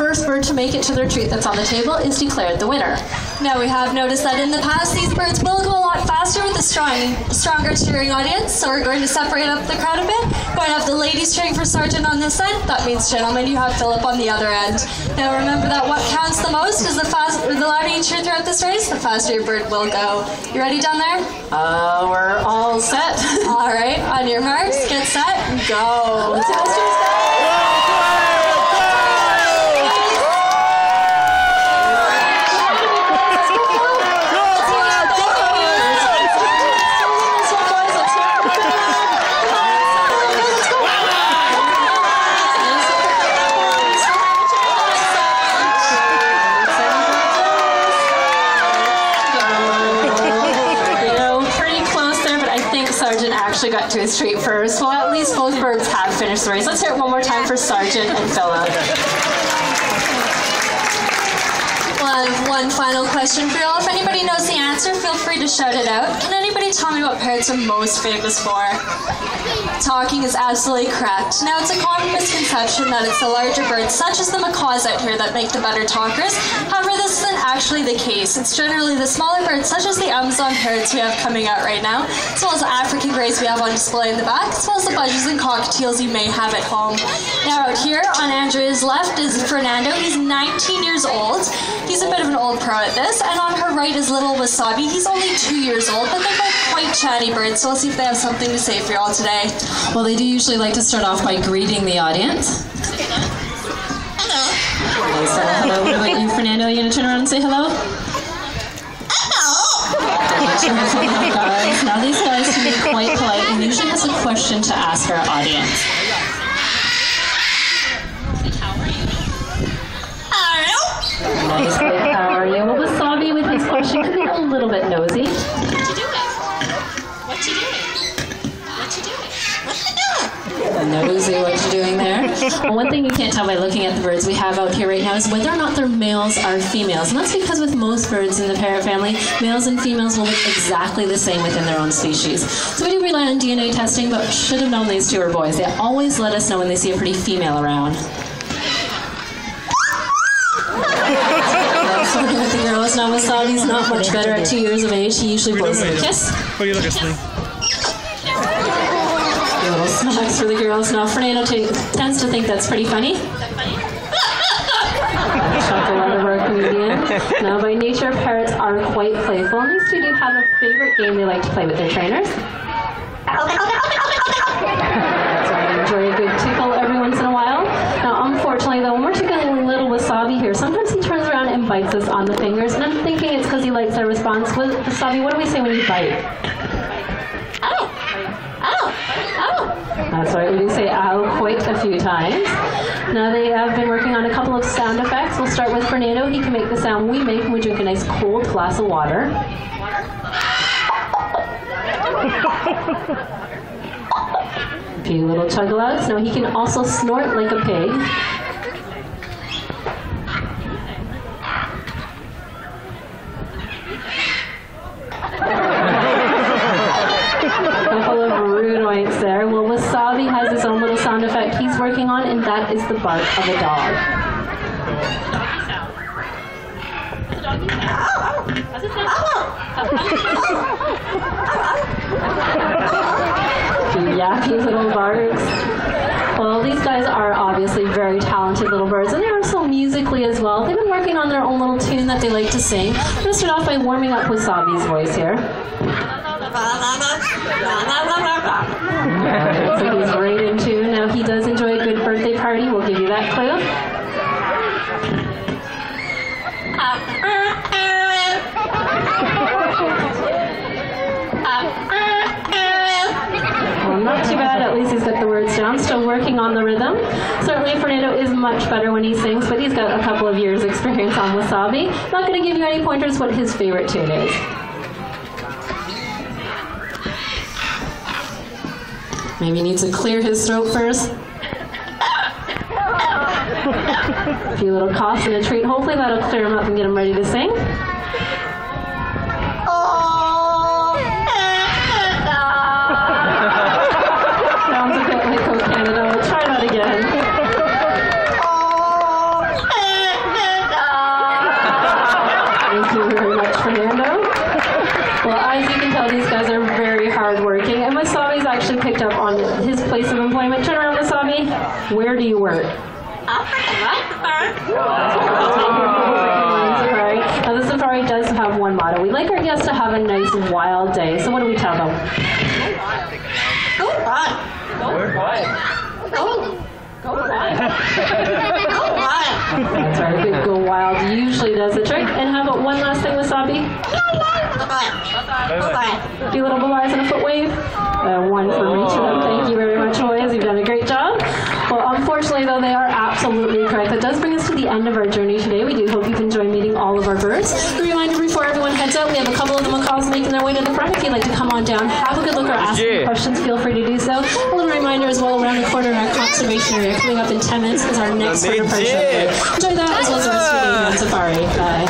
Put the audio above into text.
first bird to make it to their treat that's on the table is declared the winner. Now, we have noticed that in the past, these birds will go a lot faster with a stronger cheering audience, so we're going to separate up the crowd a bit. We're going to have the ladies cheering for Sergeant on this side. That means, gentlemen, you have Philip on the other end. Now, remember that what counts the most is the louder you cheer throughout this race, the faster your bird will go. You ready down there? We're all set. All right, on your marks, get set, go. Got to his treat first. Well, at least both birds have finished the race. Let's hear it one more time for Sergeant and Philip. Well, I have one final question for you all. If anybody knows the answer, feel free to shout it out. Can anybody tell me what parrots are most famous for? Talking is absolutely correct. Now, it's a common misconception that it's the larger birds, such as the macaws out here, that make the better talkers. However, this isn't actually the case. It's generally the smaller birds, such as the Amazon parrots we have coming out right now, as well as the African greys we have on display in the back, as well as the budgies and cockatiels you may have at home. Now, out here on Andrea's left is Fernando. He's 19 years old. He's a bit of an old pro at this. And on her right is little Wasabi. He's only 2 years old, but they're both quite chatty birds, so we'll see if they have something to say for you all today. Well, they do usually like to start off by greeting the audience. Hello. Okay, so hello. What about you, Fernando? Are you going to turn around and say hello? Hello. Now these guys can be quite polite and usually has a question to ask our audience. Nice, good. How are you? Well, Wasabi with his question could be a little bit nosy. What you doing? What you doing? What you doing? What you doing? Nosy, what you doing there? Well, one thing you can't tell by looking at the birds we have out here right now is whether or not their males are females. And that's because with most birds in the parrot family, males and females will look exactly the same within their own species. So we do rely on DNA testing, but should have known these two are boys. They always let us know when they see a pretty female around. Looking at the girls now, Wasabi's not much better at 2 years of age. He usually blows them a kiss. What are you looking at? Little smacks for the girls. Now, Fernando tends to think that's pretty funny. Chuckle out of our comedian. Now, by nature, parrots are quite playful, and these two do have a favorite game they like to play with their trainers. That's why they enjoy a good tickle every once in a while. Now, unfortunately, though, when we're tickling little Wasabi here, sometimes he turns around and bites us on the fingers, and I'm thinking it's because he likes our response. Wasabi, what do we say when you bite? Ow! Ow! Ow! That's right, we do say ow quite a few times. Now they have been working on a couple of sound effects. We'll start with Fernando. He can make the sound we make when we drink a nice cold glass of water. A few little chug-a-lugs. Now he can also snort like a pig. A couple of rude oinks there. Well, Wasabi has his own little sound effect he's working on, and that is the bark of a dog. Yappy little barks. Well, these guys are obviously very talented little birds, and they are so musically as well. They've been working on their own little tune that they like to sing. I'm going to start off by warming up Wasabi's voice here. So he's right in tune. Now, he does enjoy a good birthday party. We'll give you that clue. Well, not too bad. At least he's got the words down. Still working on the rhythm. Certainly, Fernando is much better when he sings, but he's got a couple of years' experience on Wasabi. Not going to give you any pointers what his favorite tune is. Maybe he needs to clear his throat first. A few little coughs and a treat. Hopefully that'll clear him up and get him ready to sing. Sounds a bit like O Canada. We'll try that again. Where do you work? Safari. Now the Safari does have one motto. We'd like our guests to have a nice wild day. So what do we tell them? Go wild. Go wild. Go wild. Go wild. That's right. Big go wild usually does the trick. And how about one last thing, Wasabi? A few little bye-byes and a foot wave. One for each of them. Thank you very much, boys. You've done a great job. Well, unfortunately, though, they are absolutely correct. That does bring us to the end of our journey today. We do hope you've enjoyed meeting all of our birds. A reminder before everyone heads out, we have a couple of the macaws making their way to the front. If you'd like to come on down, have a good look or ask any questions, feel free to do so. A little reminder as well, around the corner in our conservation area, coming up in 10 minutes is our next bird approach. Enjoy that as well as the rest of your day on Safari. Bye.